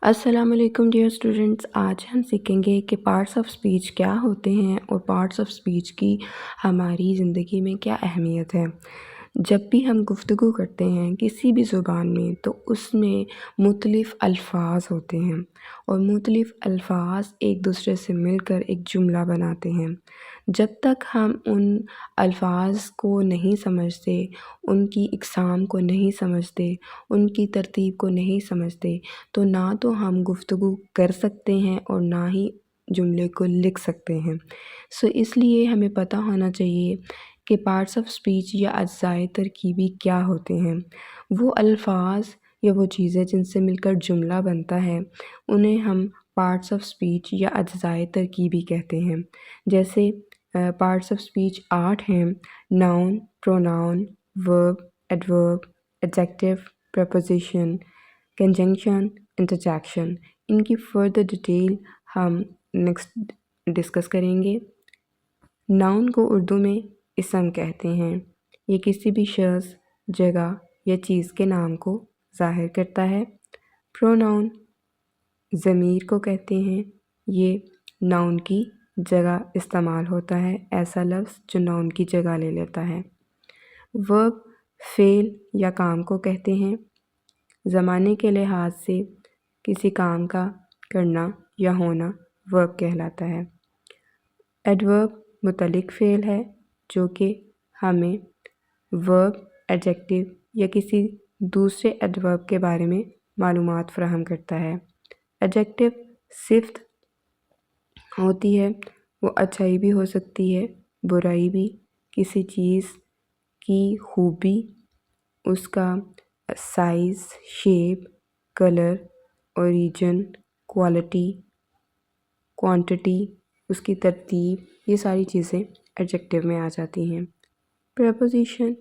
अस्सलाम वालेकुम dear students. आज हम सीखेंगे कि पार्ट्स ऑफ स्पीच क्या होते हैं और पार्ट्स ऑफ स्पीच की हमारी ज़िंदगी में क्या अहमियत है। जब भी हम गुफ्तगू करते हैं किसी भी ज़ुबान में तो उसमें मुख्तलिफ़ अल्फाज होते हैं और मुख्तलिफ़ अल्फाज एक दूसरे से मिलकर एक जुमला बनाते हैं। जब तक हम उन अल्फाज को नहीं समझते, उनकी इक़साम को नहीं समझते, उनकी तरतीब को नहीं समझते, तो ना तो हम गुफ्तगू कर सकते हैं और ना ही जुमले को लिख सकते हैं। इसलिए हमें पता होना चाहिए कि पार्ट्स ऑफ स्पीच या अज्ज़ाए तरकीबी क्या होते हैं। वो अल्फाज या वो चीज़ें जिनसे मिलकर जुमला बनता है, उन्हें हम पार्ट्स ऑफ स्पीच या अज्ज़ाए तरकीबी कहते हैं। जैसे पार्ट्स ऑफ स्पीच 8 हैं: noun, pronoun, verb, adverb, adjective, preposition, conjunction, interjection. इनकी फ़र्दर डिटेल हम नेक्स्ट डिस्कस करेंगे। नाउन को उर्दू में इसम कहते हैं। ये किसी भी शख्स, जगह या चीज़ के नाम को ज़ाहिर करता है। प्रोनाउन ज़मीर को कहते हैं। ये नाउन की जगह इस्तेमाल होता है, ऐसा लफ्ज़ जो नाउन की जगह ले लेता है। वर्ब फ़ेल या काम को कहते हैं। ज़माने के लिहाज से किसी काम का करना या होना वर्ब कहलाता है। एडवर्ब मुतल्लिक़ फ़ेल है जो कि हमें वर्ब, एडजेक्टिव या किसी दूसरे एडवर्ब के बारे में मालूमात फ़राहम करता है। एडजेक्टिव सिफ़त होती है, वो अच्छाई भी हो सकती है, बुराई भी। किसी चीज़ की खूबी, उसका size, shape, colour, origin, quality, quantity, उसकी तरतीब, ये सारी चीज़ें एडजेक्टिव में आ जाती हैं। प्रीपोज़िशन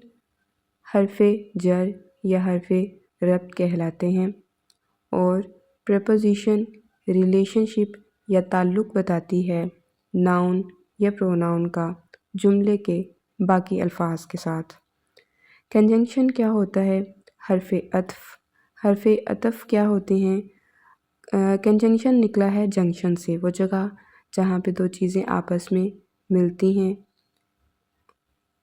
हर्फ़े जर या हर्फ़े रब्त कहलाते हैं और प्रीपोज़िशन रिलेशनशिप या ताल्लुक़ बताती है नाउन या प्रोनाउन का जुमले के बाकी अल्फाज के साथ। कंजंक्शन क्या होता है? हर्फ़े अत्फ़। हर्फ़े अत्फ़ क्या होते हैं? कंजंक्शन निकला है जंक्शन से, वो जगह जहाँ पे दो चीज़ें आपस में मिलती हैं,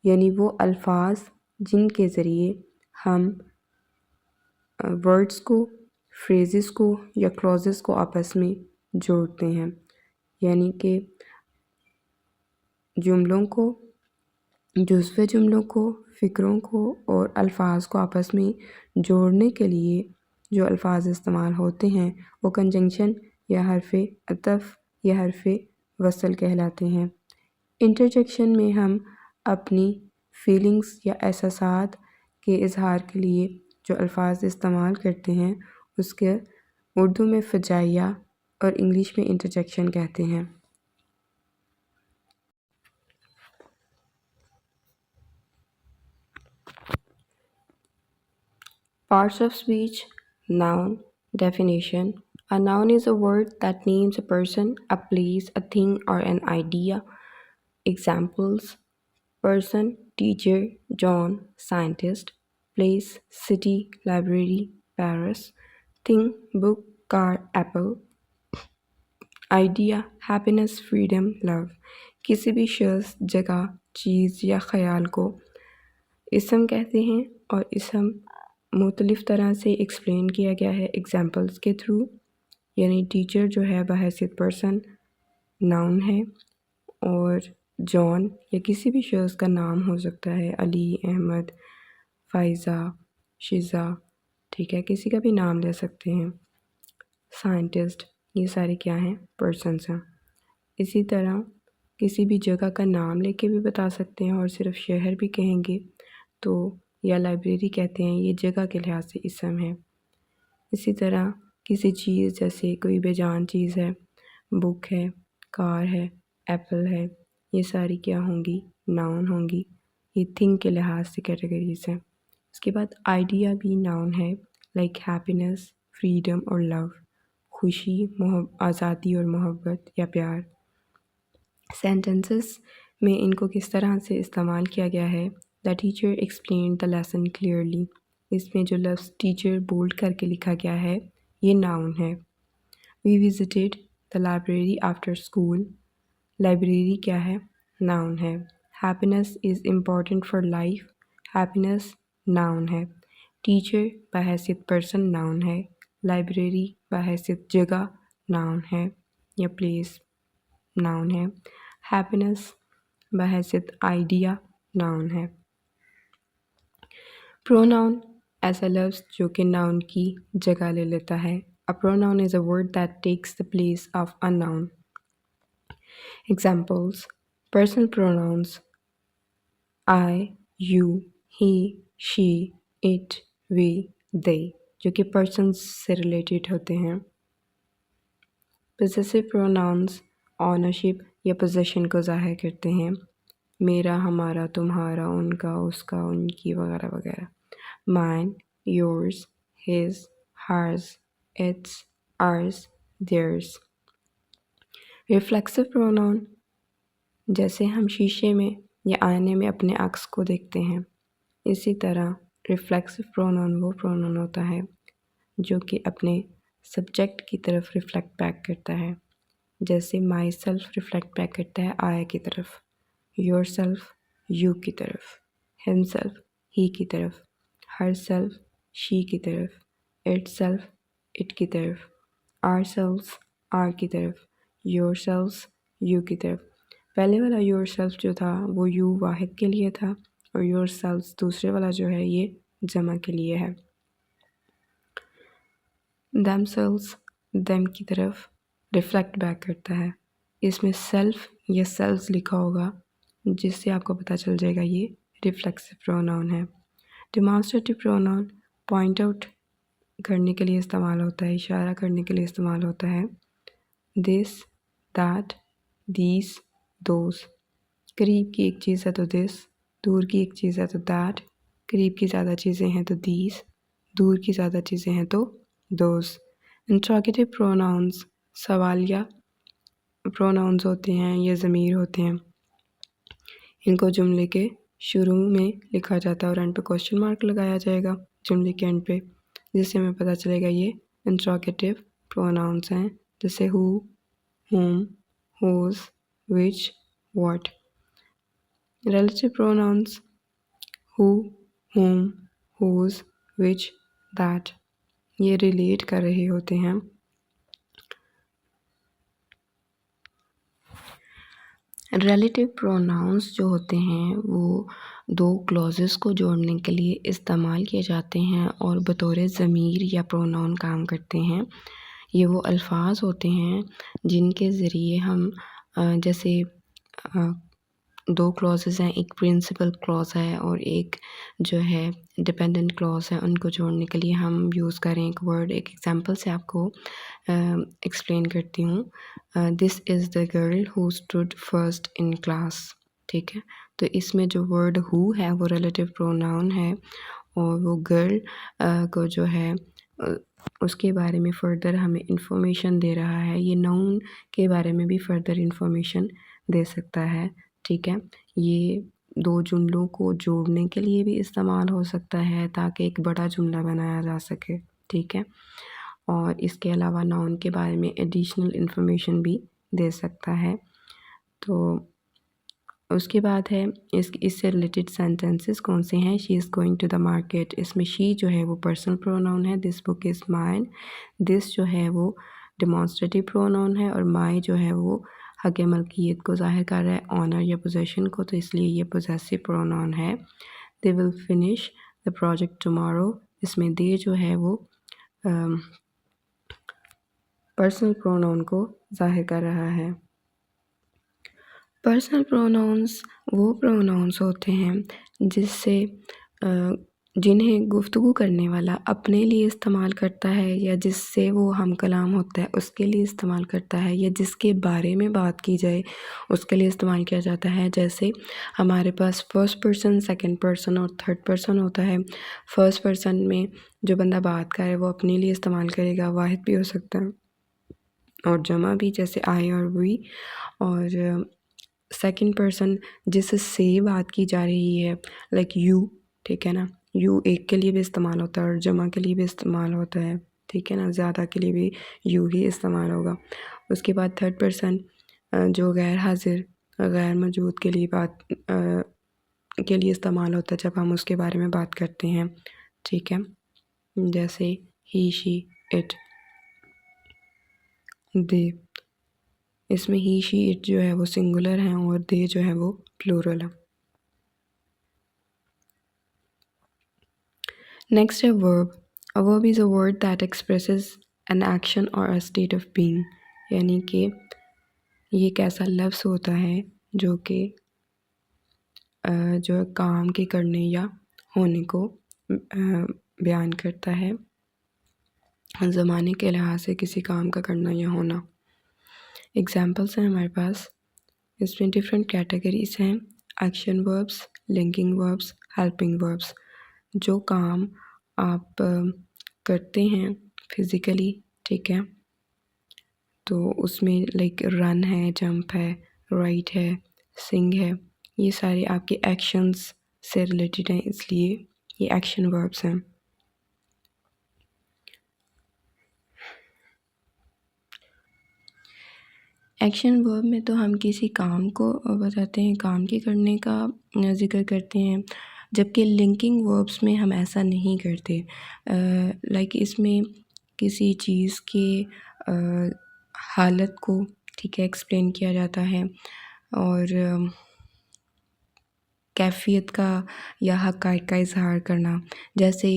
यानी वो अल्फाज जिनके ज़रिए हम वर्ड्स को, फ्रेज़ेस को या क्लॉज़ेस को आपस में जोड़ते हैं। यानी कि जुमलों को, जुज़्वे जुमलों को, फ़िक्रों को और अल्फाज को आपस में जोड़ने के लिए जो अल्फाज इस्तेमाल होते हैं वो कंजंक्शन या हर्फ़े अतफ़ या हर्फ़े वसल कहलाते हैं। इंटरजेक्शन में हम अपनी फीलिंग्स या एहसासात के इज़हार के लिए जो अल्फाज इस्तेमाल करते हैं उसके उर्दू में फ़जाइया और इंग्लिश में इंटरजेक्शन कहते हैं। Parts of speech. Noun. Definition. A noun is a word that names a person, a place, a thing, or an idea. Examples: person, teacher, John, scientist. Place, city, library, Paris. Thing, book, car, apple. Idea, happiness, freedom, love. किसी भी शख्स, जगह, चीज़ या ख़याल को इसम कहते हैं और इसम मुख्तलिफ़ तरह से एक्सप्लेन किया गया है एग्ज़ाम्पल्स के थ्रू। यानी टीचर जो है बहैसियत पर्सन नाउन है और जॉन या किसी भी शख्स का नाम हो सकता है, अली, अहमद, फ़ाइज़ा, शिज़ा, ठीक है, किसी का भी नाम ले सकते हैं। साइंटिस्ट, ये सारे क्या हैं? पर्सन्स हैं। इसी तरह किसी भी जगह का नाम लेके भी बता सकते हैं और सिर्फ शहर भी कहेंगे तो या लाइब्रेरी कहते हैं, ये जगह के लिहाज से इसम है। इसी तरह किसी चीज़, जैसे कोई बेजान चीज़ है, बुक है, कार है, एप्पल है, ये सारी क्या होंगी? नाउन होंगी। ये थिंग के लिहाज से कैटेगरीज हैं। उसके बाद आइडिया भी नाउन है, लाइक हैप्पीनेस, फ्रीडम और लव, खुशी, आज़ादी और मोहब्बत या प्यार। सेंटेंसेस में इनको किस तरह से इस्तेमाल किया गया है? The teacher explain the lesson clearly. इसमें जो लफ्ज़ टीचर बोल्ड करके लिखा गया है ये नाउन है। We visited the library after school. Library क्या है? नाउन है। Happiness is important for life. Happiness noun है। टीचर बहैसियत पर्सन नाउन है। लाइब्रेरी बहैसियत जगह नाउन है या प्लेस नाउन है। हैप्पीनेस बहैसियत आइडिया नाउन है। प्रोनाउन ऐसा लफ्ज़ जो कि नाउन की जगह ले लेता है। A pronoun is a word that takes the place of a noun. Examples: personal pronouns I, you, he, she, it, we, they, जो कि पर्सन्स से रिलेटेड होते हैं। पोजेसिव प्रोनाउंस ऑनरशिप या पोजेशन को ज़ाहिर करते हैं। मेरा, हमारा, तुम्हारा, उनका, उसका, उनकी वगैरह वगैरह। Mine, yours, his, hers, its, ours, theirs. Reflexive pronoun जैसे हम शीशे में या आईने में अपने अक्स को देखते हैं, इसी तरह रिफ्लेक्सिव प्रोनाउन वो प्रोनाउन होता है जो कि अपने सब्जेक्ट की तरफ रिफ्लेक्ट बैक करता है। जैसे माई सेल्फ रिफ्लेक्ट बैक करता है आई की तरफ, योर सेल्फ यू की तरफ, हिम सेल्फ ही की तरफ, हर सेल्फ शी की तरफ, इट सेल्फ इट की तरफ, आर सेल्फ आर की तरफ, योर सेल्फ यू की तरफ। पहले वाला योर सेल्फ जो था वो यू वाहिद के लिए था और योर सेल्फ दूसरे वाला जो है ये जमा के लिए है। themselves them की तरफ रिफ्लेक्ट बैक करता है। इसमें सेल्फ या सेल्स लिखा होगा जिससे आपको पता चल जाएगा ये रिफ्लेक्सिव प्रोनाउन है। डिमॉन्स्ट्रेटिव प्रोनाउन पॉइंट आउट करने के लिए इस्तेमाल होता है, इशारा करने के लिए इस्तेमाल होता है। This, that, these, those. करीब की एक चीज़ है तो दिस, दूर की एक चीज़ है तो दैट, करीब की ज़्यादा चीज़ें हैं तो दीज, दूर की ज़्यादा चीज़ें हैं तो दोज। इंट्रोगेटिव प्रोनाउंस सवालिया प्रोनाउंस होते हैं या ज़मीर होते हैं। इनको जुमले के शुरू में लिखा जाता है और एंड पे क्वेश्चन मार्क लगाया जाएगा जुमले के एंड पे, जिससे हमें पता चलेगा ये इंट्रोगेटिव प्रोनाउंस हैं, जैसे who, whom, whose, which, what. Relative pronouns who, whom, whose, which, that, ये रिलेट कर रहे होते हैं। रिलेटिव प्रोनाउंस जो होते हैं वो दो क्लॉजेस को जोड़ने के लिए इस्तेमाल किए जाते हैं और बतौर ज़मीर या प्रोनाउन काम करते हैं। ये वो अल्फाज होते हैं जिनके ज़रिए हम जैसे दो क्लॉजेस हैं, एक प्रिंसिपल क्लॉज है और एक जो है डिपेंडेंट क्लॉज है, उनको जोड़ने के लिए हम यूज़ करें एक वर्ड। एक एग्जांपल से आपको एक्सप्लेन करती हूँ। This is the girl who stood first in class. ठीक है, तो इसमें जो वर्ड हु है वो रिलेटिव प्रोनाउन है और वो गर्ल को जो है उसके बारे में फ़र्दर हमें इंफॉर्मेशन दे रहा है। ये नाउन के बारे में भी फ़र्दर इंफॉर्मेशन दे सकता है। ठीक है, ये दो जुमलों को जोड़ने के लिए भी इस्तेमाल हो सकता है ताकि एक बड़ा जुमला बनाया जा सके। ठीक है, और इसके अलावा नाउन के बारे में एडिशनल इंफॉर्मेशन भी दे सकता है। तो उसके बाद है इससे रिलेटेड सेंटेंसेस कौन से हैं। She is going to the market, इसमें शी जो है वो पर्सनल प्रोनाउन है। This book is mine, this जो है वो डिमॉन्स्ट्रेटिव प्रोनाउन है और माई जो है वो हक़ मलकियत को ज़ाहिर कर रहा है, ऑनर या पोजेशन को, तो इसलिए ये पोजेसिव प्रोनाउन है। They will finish the project tomorrow, इसमें दे जो है वो पर्सनल प्रोनाउन को ज़ाहिर कर रहा है। पर्सनल प्रोनाउंस वो प्रोनाउंस होते हैं जिससे जिन्हें गुफ्तगू करने वाला अपने लिए इस्तेमाल करता है या जिससे वो हम कलाम होता है उसके लिए इस्तेमाल करता है या जिसके बारे में बात की जाए उसके लिए इस्तेमाल किया जाता है। जैसे हमारे पास फर्स्ट पर्सन, सेकंड पर्सन और थर्ड पर्सन होता है। फर्स्ट पर्सन में जो बंदा बात कर रहा है वो अपने लिए इस्तेमाल करेगा, वाहिद भी हो सकता है और जमा भी, जैसे आई और वी। और सेकंड पर्सन जिससे बात की जा रही है लाइक यू, ठीक है ना, यू एक के लिए भी इस्तेमाल होता है और जमा के लिए भी इस्तेमाल होता है। ठीक है ना, ज़्यादा के लिए भी यू ही इस्तेमाल होगा। उसके बाद थर्ड पर्सन जो गैर हाजिर गैर मौजूद के लिए के लिए इस्तेमाल होता है जब हम उसके बारे में बात करते हैं, ठीक है। जैसे ही, शी, इट, दे। इसमें ही, शी, इट जो है वो सिंगुलर है और दे जो है वो प्लूरल है। नेक्स्ट है verb. A verb is a word that expresses an action और अ स्टेट ऑफ बीइंग, यानी कि ये एक ऐसा लफ्ज़ होता है जो कि जो है काम के करने या होने को बयान करता है, ज़माने के लिहाज से किसी काम का करना या होना। एग्जाम्पल्स हैं हमारे पास, इसमें डिफरेंट कैटेगरीज हैं, action verbs, linking verbs, helping verbs. जो काम आप करते हैं फिज़िकली, ठीक है, तो उसमें लाइक रन है, जंप है, राइट है, सिंग है, ये सारे आपके एक्शंस से रिलेटेड हैं, इसलिए ये एक्शन वर्ब्स हैं। एक्शन वर्ब में तो हम किसी काम को बताते हैं, काम के करने का ज़िक्र करते हैं, जबकि लिंकिंग वर्ब्स में हम ऐसा नहीं करते। लाइक इसमें किसी चीज़ के हालत को, ठीक है, एक्सप्लेन किया जाता है और कैफ़ियत का या हक़ाइक़ का इज़हार करना, जैसे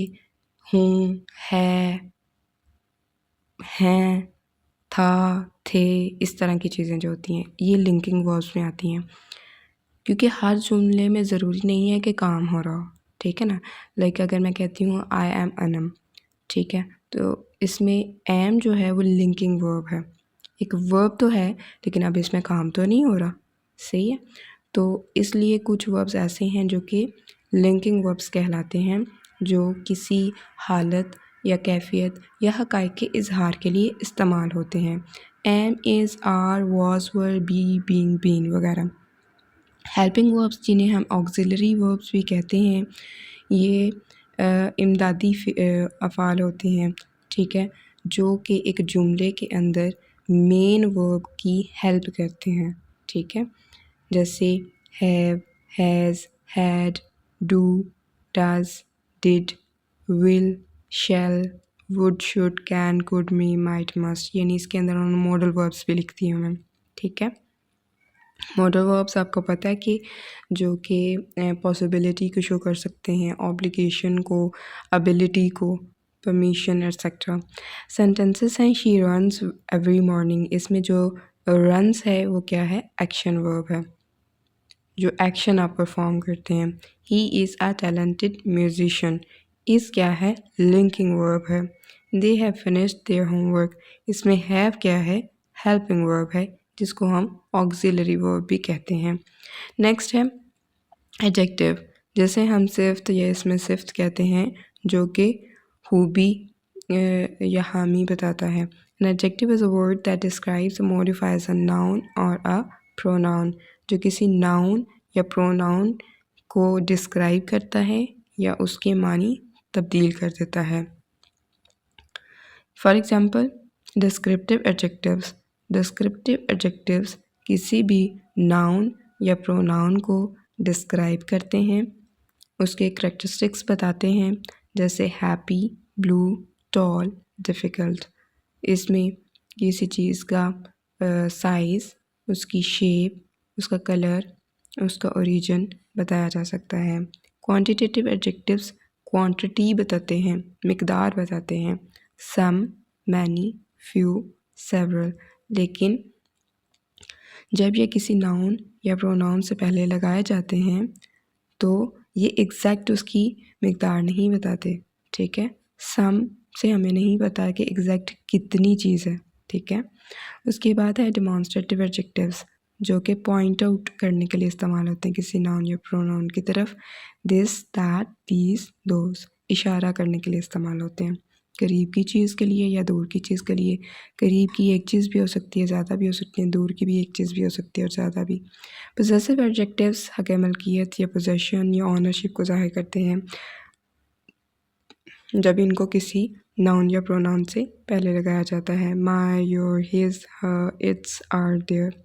हूँ, है, हैं, था, थे, इस तरह की चीज़ें जो होती हैं ये लिंकिंग वर्ब्स में आती हैं, क्योंकि हर जुमले में ज़रूरी नहीं है कि काम हो रहा हो, ठीक है ना। लाइक अगर मैं कहती हूँ आई एम अनम, ठीक है, तो इसमें एम जो है वो लिंकिंग वर्ब है, एक वर्ब तो है लेकिन अब इसमें काम तो नहीं हो रहा, सही है। तो इसलिए कुछ वर्ब्स ऐसे हैं जो कि लिंकिंग वर्ब्स कहलाते हैं, जो किसी हालत या कैफियत या हक़ाइक़ के इज़हार के लिए इस्तेमाल होते हैं। Am, is, are, was, were, be, being, been वगैरह। हेल्पिंग वर्ब्स जिन्हें हम ऑक्सिलरी वर्ब्स भी कहते हैं, ये इमदादी अफ़ाल होते हैं, ठीक है, जो कि एक जुमले के अंदर मेन वर्ब की हेल्प करते हैं, ठीक है, जैसे have, has, had, do, does, did, will, shall, would, should, can, could, may, might, must, यानी इसके अंदर उन्होंने मॉडल वर्ब्स भी लिख दिए हमें, ठीक है। मॉडल वर्ब्स आपको पता है कि जो कि पॉसिबिलिटी को शो कर सकते हैं, ऑब्लिगेशन को, एबिलिटी को, परमिशन एटसेट्रा। सेंटेंसेस हैं, शी रन्स एवरी मॉर्निंग, इसमें जो रन्स है वो क्या है, एक्शन वर्ब है, जो एक्शन आप परफॉर्म करते हैं। He is a talented musician, is क्या है, लिंकिंग वर्ब है। They have finished their homework, इसमें हैव क्या है, हेल्पिंग वर्ब है, जिसको हम ऑक्सिलरी वर्ब भी कहते हैं। नेक्स्ट है एडजेक्टिव, जैसे हम सिफ्त या इसमें सिफ्त कहते हैं, जो कि खूबी या हामी बताता है। An adjective is a word that describes or modifies a noun or a pronoun, जो किसी नाउन या प्रोनाउन को डिस्क्राइब करता है या उसके मानी तब्दील कर देता है। For example descriptive adjectives, descriptive adjectives किसी भी नाउन या प्रोनाउन को डिस्क्राइब करते हैं, उसके करैक्टरिस्टिक्स बताते हैं, जैसे हैप्पी, ब्लू, टॉल, डिफ़िकल्ट। इसमें किसी चीज़ का साइज़, उसकी शेप, उसका कलर, उसका ओरिजिन बताया जा सकता है। क्वांटिटेटिव एडजेक्टिव्स क्वांटिटी बताते हैं, मिकदार बताते हैं, सम, मैनी, फ्यू, सेवरल। लेकिन जब ये किसी नाउन या प्रोनाउन से पहले लगाए जाते हैं तो ये एग्जैक्ट उसकी मिकदार नहीं बताते, ठीक है। सम से हमें नहीं पता कि एग्जैक्ट कितनी चीज़ है, ठीक है। उसके बाद है डेमॉन्स्ट्रेटिव एडजेक्टिव्स, जो कि पॉइंट आउट करने के लिए इस्तेमाल होते हैं किसी नाउन या प्रोनाउन की तरफ। दिस, दैट, दीज, दोज, इशारा करने के लिए इस्तेमाल होते हैं, करीब की चीज़ के लिए या दूर की चीज़ के लिए। करीब की एक चीज़ भी हो सकती है, ज़्यादा भी हो सकती है, दूर की भी एक चीज़ भी हो सकती है और ज़्यादा भी। पोजेसिव एडजेक्टिव्स हक़ मलकियत या पोजेशन या ऑनरशिप को ज़ाहिर करते हैं, जब इनको किसी नाउन या प्रोनाउन से पहले लगाया जाता है। My, your, his, her, its, our, their.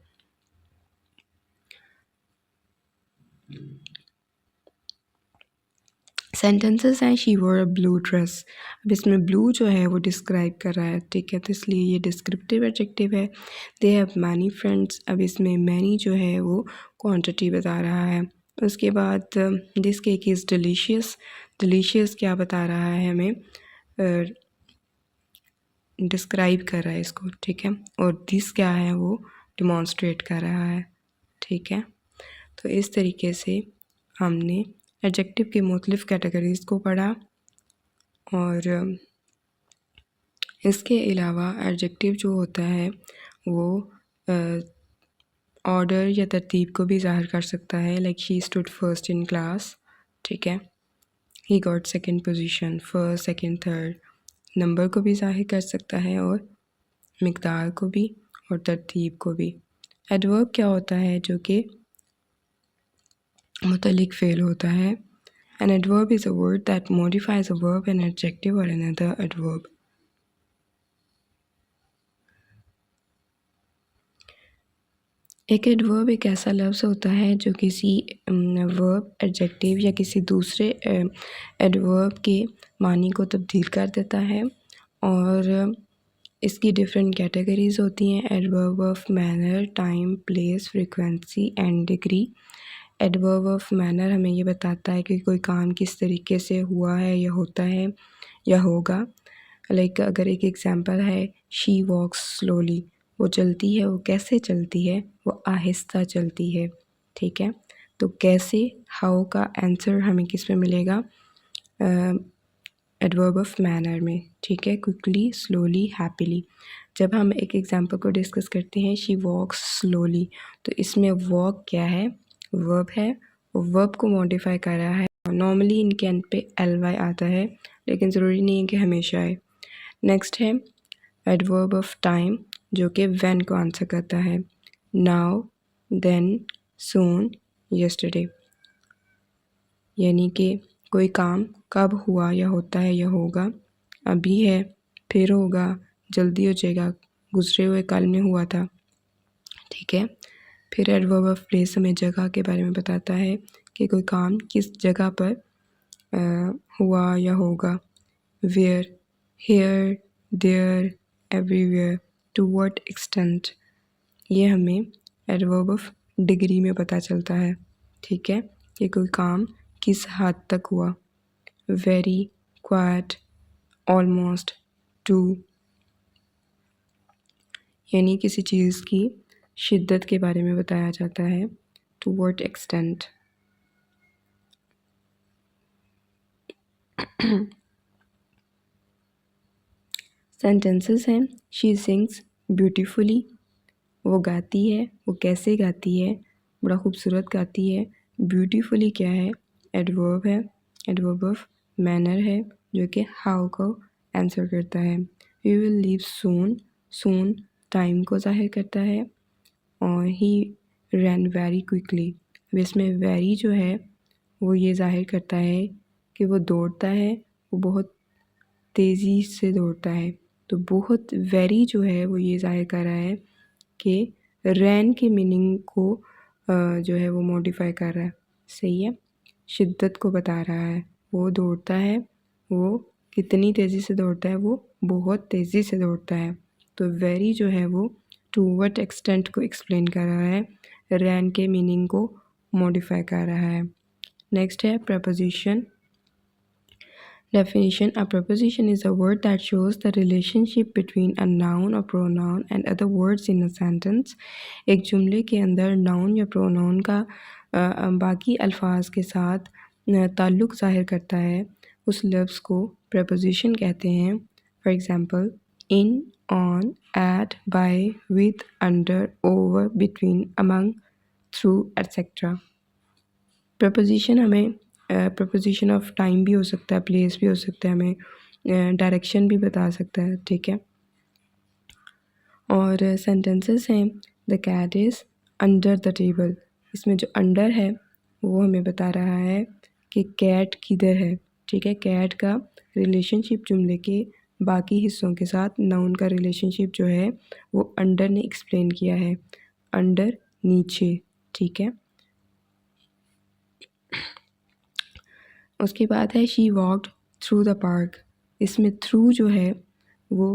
Sentences हैं she wore a blue dress. अब इसमें ब्लू जो है वो डिस्क्राइब कर रहा है, ठीक है, तो इसलिए ये डिस्क्रिप्टिव एडजेक्टिव है। दे हैव मैनी फ्रेंड्स, अब इसमें मैनी जो है वो क्वांटिटी बता रहा है। उसके बाद this cake is delicious. Delicious क्या बता रहा है हमें, डिस्क्राइब कर रहा है इसको, ठीक है, और दिस क्या है वो डिमॉन्स्ट्रेट कर रहा है, ठीक है। तो इस तरीके से हमने एडजेक्टिव की मुख्तलिफ़ कैटेगरीज़ को पढ़ा, और इसके अलावा एडजेक्टिव जो होता है वो ऑर्डर या तरतीब को भी ज़ाहिर कर सकता है। Like she stood first in class, ठीक है, he got second position, first, second, third. Number को भी ज़ाहिर कर सकता है, और मिकदार को भी, और तरतीब को भी। एडवर्ब क्या होता है, जो कि मुतल्लिक फ़ेल होता है। An adverb is a word that modifies a verb, an adjective, or another adverb. एक एडवर्ब एक ऐसा लफ्ज़ होता है जो किसी वर्ब, एडजेक्टिव या किसी दूसरे एडवर्ब के मानी को तब्दील कर देता है, और इसकी डिफरेंट कैटेगरीज़ होती हैं। Adverb of manner, time, place, frequency and degree. Adverb of manner हमें ये बताता है कि कोई काम किस तरीके से हुआ है, या होता है, या होगा। लाइक अगर एक एग्जांपल है, शी वॉक्स स्लोली, वो चलती है, वो कैसे चलती है, वो आहिस्ता चलती है, ठीक है। तो कैसे, हाउ का आंसर हमें किस में मिलेगा, एडवर्ब ऑफ मैनर में, ठीक है। Quickly, slowly, happily. जब हम एक एग्जांपल को डिस्कस करते हैं, शी वॉक्स स्लोली, तो इसमें वॉक क्या है, वर्ब है, वो वर्ब को मॉडिफाई कर रहा है। नॉर्मली इनके एंड पे ly आता है, लेकिन ज़रूरी नहीं है कि हमेशा आए। नेक्स्ट है एडवर्ब ऑफ टाइम, जो कि व्हेन को आंसर करता है। नाउ, देन, सून, यस्टरडे। यानी कि कोई काम कब हुआ, या होता है, या होगा। अभी है, फिर होगा, जल्दी हो जाएगा, गुजरे हुए कल में हुआ था, ठीक है। फिर एडवर्ब ऑफ प्लेस हमें जगह के बारे में बताता है कि कोई काम किस जगह पर हुआ या होगा। Where, here, there, everywhere, to what extent. ये हमें एडवर्ब ऑफ डिग्री में पता चलता है, ठीक है, कि कोई काम किस हद तक हुआ। वेरी, क्वाइट, ऑलमोस्ट, टू, यानी किसी चीज़ की शिद्दत के बारे में बताया जाता है। To what extent. सेंटेंसेस हैं, शी सिंग्स ब्यूटीफुली, वो गाती है, वो कैसे गाती है, बड़ा खूबसूरत गाती है। ब्यूटीफुली क्या है, एडवर्ब है, एडवर्ब ऑफ मैनर है, जो कि हाउ को आंसर करता है। We will leave soon, soon time को ज़ाहिर करता है, और ही रैन वेरी क्विकली, इसमें वेरी जो है वो ये ज़ाहिर करता है कि वो दौड़ता है, वो बहुत तेज़ी से दौड़ता है। तो बहुत वेरी जो है वो ये ज़ाहिर कर रहा है कि रैन की मीनिंग को जो है वो मॉडिफाई कर रहा है, सही है। शिद्दत को बता रहा है, वो दौड़ता है, वो कितनी तेज़ी से दौड़ता है, वो बहुत तेज़ी से दौड़ता है। तो वेरी जो है वो टू व्हाट एक्सटेंट को एक्सप्लेन कर रहा है, रैन के मीनिंग को मॉडिफाई कर रहा है। नेक्स्ट है preposition. Definition: A preposition is a word that shows the relationship between a noun or pronoun and other words in a sentence. एक जुमले के अंदर नाउन या प्रोनाउन का बाकी अल्फाज के साथ ताल्लुक़ ज़ाहिर करता है, उस लफ्ज़ को preposition कहते हैं। For example, in, on, at, by, with, under, over, between, among, through, etcetera. Preposition हमें प्रपोजिशन ऑफ टाइम भी हो सकता है, प्लेस भी हो सकता है, हमें डायरेक्शन भी बता सकता है, ठीक है। और सेंटेंसेस हैं, the cat is under the table. इसमें जो अंडर है वो हमें बता रहा है कि कैट किधर है, ठीक है। कैट का रिलेशनशिप जुमले के बाकी हिस्सों के साथ नाउन का रिलेशनशिप जो है वो अंडर ने एक्सप्लेन किया है, अंडर नीचे, ठीक है। उसके बाद है she walked through the park. इसमें थ्रू जो है वो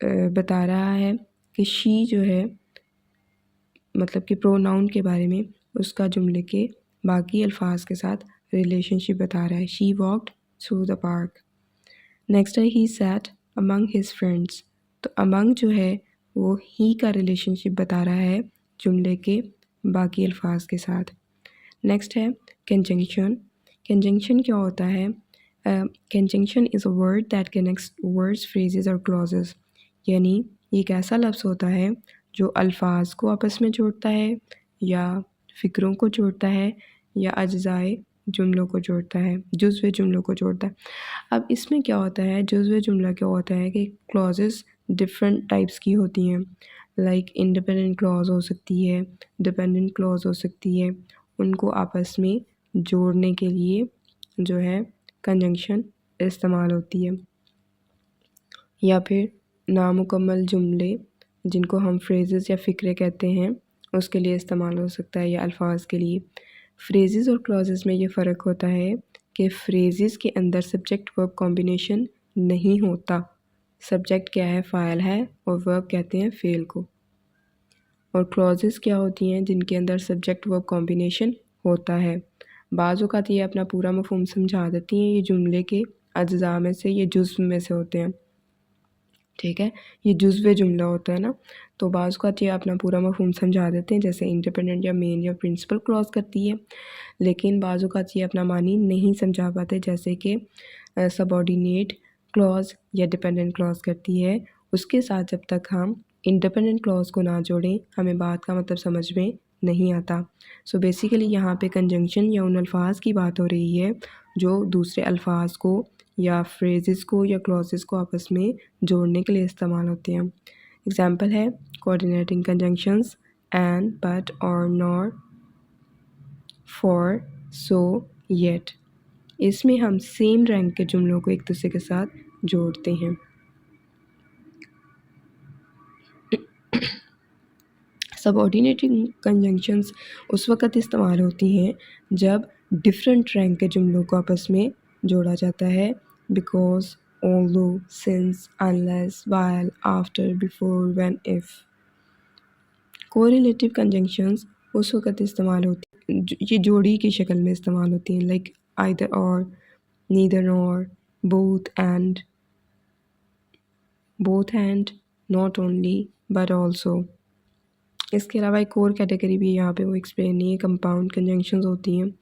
बता रहा है कि शी जो है मतलब कि प्रोनाउन के बारे में उसका जुमले के बाकी अल्फाज के साथ रिलेशनशिप बता रहा है। She walked through the park. Next है he sat among his friends. तो अमंग जो है वो ही का रिलेशनशिप बता रहा है जुमले के बाकी अल्फाज के साथ। नेक्स्ट है कंजंक्शन। कंजंक्शन क्या होता है? Conjunction is a word that connects words, phrases और क्लॉजेस। यानी ये एक ऐसा लफ्ज़ होता है जो अल्फाज को आपस में जोड़ता है या फ़िक्रों को जोड़ता है या अज्ज़ाए जुमलों को जोड़ता है, जुज़्व जुमलों को जोड़ता है। अब इसमें क्या होता है, जुज़्व जुमला क्या होता है कि क्लॉजेस डिफरेंट टाइप्स की होती हैं। लाइक इंडिपेंडेंट क्लॉज हो सकती है, डिपेंडेंट क्लॉज हो सकती है। उनको आपस में जोड़ने के लिए जो है कंजंक्शन इस्तेमाल होती है। या फिर नामुकम्मल जुमले जिनको हम फ्रेजेस या फ़िक्रे कहते हैं उसके लिए इस्तेमाल हो सकता है या अल्फाज के लिए। फ्रेजेस और क्लॉजेस में ये फ़र्क होता है कि फ्रेजेस के अंदर सब्जेक्ट वर्ब कॉम्बिनेशन नहीं होता। सब्जेक्ट क्या है? फ़ाइल है और वर्ब कहते हैं फ़ेल को। और क्लॉजेस क्या होती हैं? जिनके अंदर सब्जेक्ट वर्ब कॉम्बिनेशन होता है। बाज़ औक़ात ये अपना पूरा मफ़हूम समझा देती हैं, ये जुमले के अज्ज़ा में से, ये जुज़्व में से होते हैं, ठीक है। ये जुज़्व जुमला होता है ना, तो बाज़ औक़ात ये अपना पूरा मफ़हूम समझा देते हैं, जैसे इंडिपेंडेंट या मेन या प्रिंसिपल क्लॉज़ करती है। लेकिन बाज़ औक़ात ये अपना मानी नहीं समझा पाते, जैसे कि सबऑर्डिनेट क्लॉज़ या डिपेंडेंट क्लॉज़ करती है। उसके साथ जब तक हम इंडिपेंडेंट क्लॉज़ को ना जोड़ें, हमें बात का मतलब समझ में नहीं आता। सो बेसिकली यहाँ पे कंजंक्शन या उन अल्फाज की बात हो रही है जो दूसरे अल्फाज को या फ्रेजेस को या क्लॉजेस को आपस में जोड़ने के लिए इस्तेमाल होते हैं। एग्जाम्पल है कोऑर्डिनेटिंग कंजंक्शंस एंड, बट, और, नॉर, फॉर, सो, येट। इसमें हम सेम रैंक के जुमलों को एक दूसरे के साथ जोड़ते हैं। सबऑर्डिनेटिंग कंजंक्शंस उस वक़्त इस्तेमाल होती हैं जब डिफरेंट रैंक के जुमलों को आपस में जोड़ा जाता है। Because, although, since, unless, while, after, before, when, if. Correlative conjunctions उस वक़्त इस्तेमाल होती हैं, ये जोड़ी की शक्ल में इस्तेमाल होती हैं, लाइक आइदर और, neither nor, both and, not only, but also. इसके अलावा एक और कैटेगरी भी यहाँ पे वो एक्सप्लेन नहीं है, कंपाउंड कंजंक्शंस होती हैं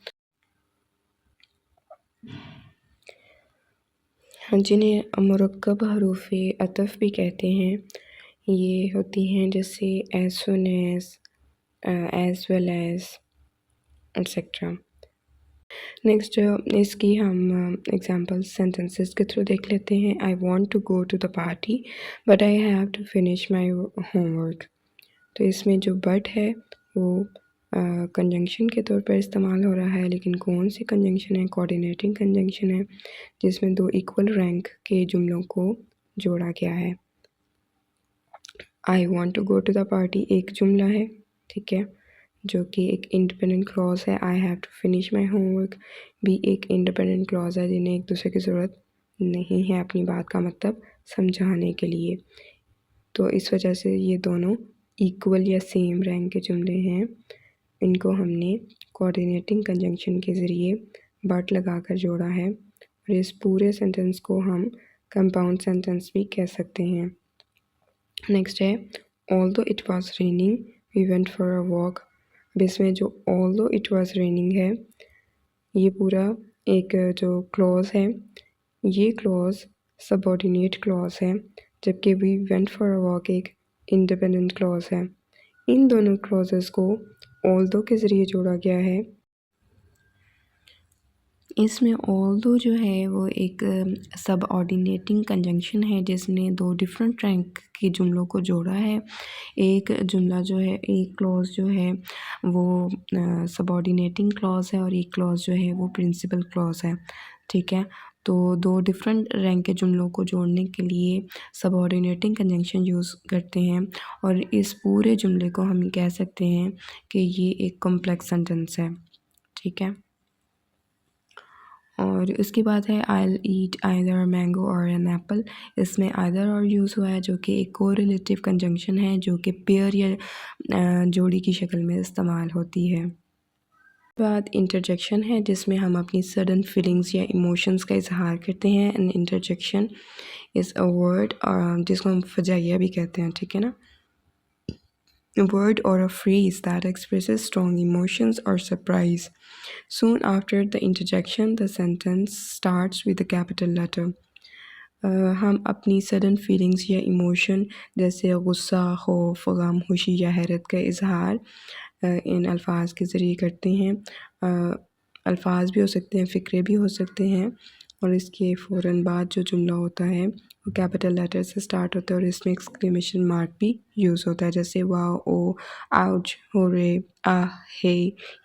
जिन्हें मुरक्कब हरूफ अतफ़ भी कहते हैं। ये होती हैं जैसे as soon as well as etcetera. Next इसकी हम एग्जांपल सेंटेंसेस के थ्रू देख लेते हैं। I want to go to the party but I have to finish my homework. तो इसमें जो बट है वो कंजंक्शन के तौर पर इस्तेमाल हो रहा है, लेकिन कौन सी कंजंक्शन है? कोऑर्डिनेटिंग कंजंक्शन है, जिसमें दो इक्वल रैंक के जुमलों को जोड़ा गया है। I want to go to the party एक जुमला है, ठीक है, जो कि एक इंडिपेंडेंट क्लॉज है। I have to finish my homework भी एक इंडिपेंडेंट क्लॉज है, जिन्हें एक दूसरे की ज़रूरत नहीं है अपनी बात का मतलब समझाने के लिए। तो इस वजह से ये दोनों इक्वल या सेम रैंक के जुमले हैं। इनको हमने कोऑर्डिनेटिंग कंजंक्शन के ज़रिए बट लगाकर जोड़ा है, और इस पूरे सेंटेंस को हम कंपाउंड सेंटेंस भी कह सकते हैं। नेक्स्ट है although it was raining we went for a walk. अब इसमें जो ऑल्दो इट वाज रेनिंग है, ये पूरा एक जो क्लॉज है, ये क्लॉज सबऑर्डिनेट क्लॉज है, जबकि we went for a walk एक इंडिपेंडेंट क्लॉज है। इन दोनों क्लॉजेस को ऑल्दो के ज़रिए जोड़ा गया है। इसमें ऑल्दो जो है वो एक सबऑर्डिनेटिंग कंजंक्शन है, जिसने दो डिफरेंट रैंक के जुमलों को जोड़ा है। एक जुमला जो है, एक क्लॉज जो है वो सबऑर्डिनेटिंग क्लॉज है, और एक क्लॉज जो है वो प्रिंसिपल क्लॉज है, ठीक है। तो 2 डिफरेंट रैंक के जुमलों को जोड़ने के लिए सबऑर्डिनेटिंग कंजंक्शन यूज़ करते हैं और इस पूरे जुमले को हम कह सकते हैं कि ये एक कॉम्प्लेक्स सेंटेंस है, ठीक है। और उसके बाद है I will eat either mango और एन एप्पल। इसमें आइदर और यूज़ हुआ है जो कि एक कोरिलेटिव कंजंक्शन है जो कि पेयर या जोड़ी की शक्ल में इस्तेमाल होती है। बाद इंटरजेक्शन है जिसमें हम अपनी सडन फीलिंग्स या इमोशंस का इजहार करते हैं। And interjection is a word जिसको हम फजाइया भी कहते हैं, ठीक है ना। A word or a phrase that expresses strong emotions or surprise. Soon after the interjection, the sentence starts with a capital letter. हम अपनी सडन फीलिंग्स या इमोशन जैसे गुस्सा, खौफ, गम, खुशी या हैरत का इजहार इन अल्फाज के ज़रिए करते हैं। अल्फाज भी हो सकते हैं, फ़िक्रे भी हो सकते हैं और इसके फ़ौरन बाद जो जुमला होता है वो कैपिटल लेटर से स्टार्ट होता है और इसमें एक्सक्लेमेशन मार्क भी यूज़ होता है, जैसे वाह, ओ, आउच, होरे, हे।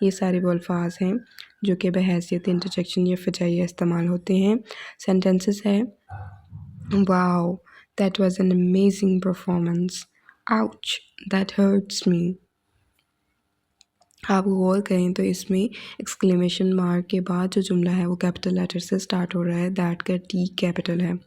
ये सारे वो अल्फाज हैं जो कि बहैसियत इंटरजेक्शन या फजाइया इस्तेमाल होते हैं। सेंटेंसेस है Wow, that was an amazing performance. Ouch, that hurts me. आप गौर करें तो इसमें एक्सक्लेमेशन मार्क के बाद जो जुमला है वो कैपिटल लेटर से स्टार्ट हो रहा है। दैट का टी कैपिटल है।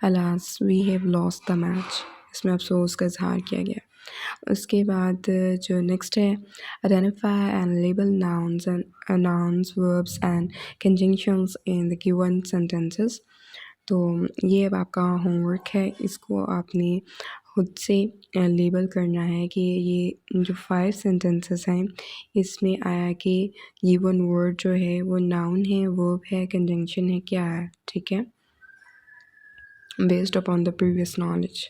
Alas we have lost the match, इसमें अफसोस का इजहार किया गया। उसके बाद जो नेक्स्ट है identify and label nouns verbs and conjunctions in the given sentences. तो ये अब आपका होमवर्क है, इसको आपने खुद से लेबल करना है कि ये जो 5 सेंटेंसेस हैं इसमें आया कि गिवन वर्ड जो है वो नाउन है, वर्ब है, कंजंक्शन है, क्या है, ठीक है, based upon the previous knowledge.